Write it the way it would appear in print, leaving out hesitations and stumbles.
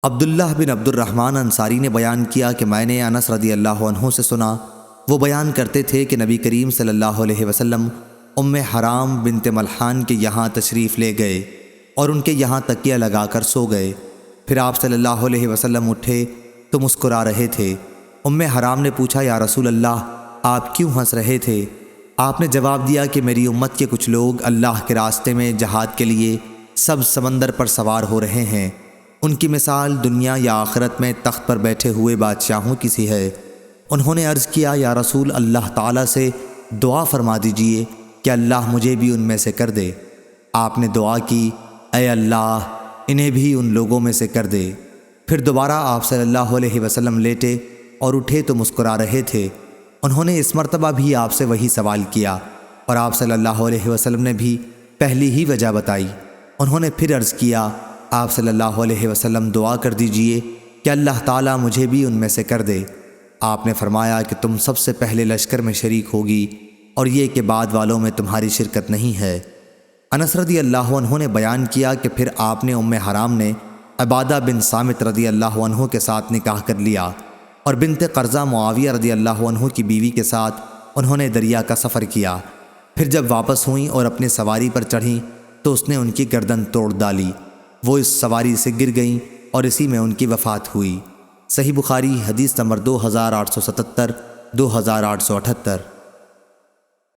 عبداللہ بن عبد الرحمن انصاری نے بیان کیا کہ میں نے انس رضی اللہ عنہ سے سنا، وہ بیان کرتے تھے کہ نبی کریم صلی اللہ علیہ وسلم حرام بنت ملحان کے یہاں تشریف لے گئے اور ان کے یہاں تکیہ لگا کر سو گئے۔ پھر آپ صلی اللہ علیہ وسلم اٹھے تو مسکرا رہے تھے۔ حرام نے پوچھا، یا رسول اللہ، آپ کیوں ہنس رہے تھے؟ آپ نے جواب دیا کہ میری امت کے کچھ لوگ اللہ کے راستے میں جہاد کے لیے سب سمندر پر سوار ہو رہے ہیں، ان کی مثال دنیا یا آخرت میں تخت پر بیٹھے ہوئے بادشاہوں کی سی ہے۔ انہوں نے عرض کیا، یا رسول اللہ تعالیٰ سے دعا فرما دیجئے کہ اللہ مجھے بھی ان میں سے کر دے۔ آپ نے دعا کی، اے اللہ انہیں بھی ان لوگوں میں سے کر دے۔ پھر دوبارہ آپ صلی اللہ علیہ وسلم لیٹے اور اٹھے تو مسکرا رہے تھے۔ انہوں نے اس مرتبہ بھی آپ سے وہی سوال کیا اور آپ صلی اللہ علیہ وسلم نے بھی پہلی ہی وجہ بتائی۔ انہوں نے پھر عرض کیا، آپ صلی اللہ علیہ وسلم دعا کر دیجئے کہ اللہ تعالیٰ مجھے بھی ان میں سے کر دے۔ آپ نے فرمایا کہ تم سب سے پہلے لشکر میں شریک ہوگی اور یہ کہ بعد والوں میں تمہاری شرکت نہیں ہے۔ انس رضی اللہ عنہ نے بیان کیا کہ پھر آپ نے حرام نے عبادہ بن صامت رضی اللہ عنہ کے ساتھ نکاح کر لیا اور بنت قرظہ معاویہ رضی اللہ عنہ کی بیوی کے ساتھ انہوں نے دریا کا سفر کیا۔ پھر جب واپس ہوئیں اور اپنی سواری پر چڑھیں تو اس نے ان کی گردن توڑ ڈالی، وہ اس سواری سے گر گئیں اور اسی میں ان کی وفات ہوئی۔ صحیح بخاری حدیث نمبر 2877، 2878۔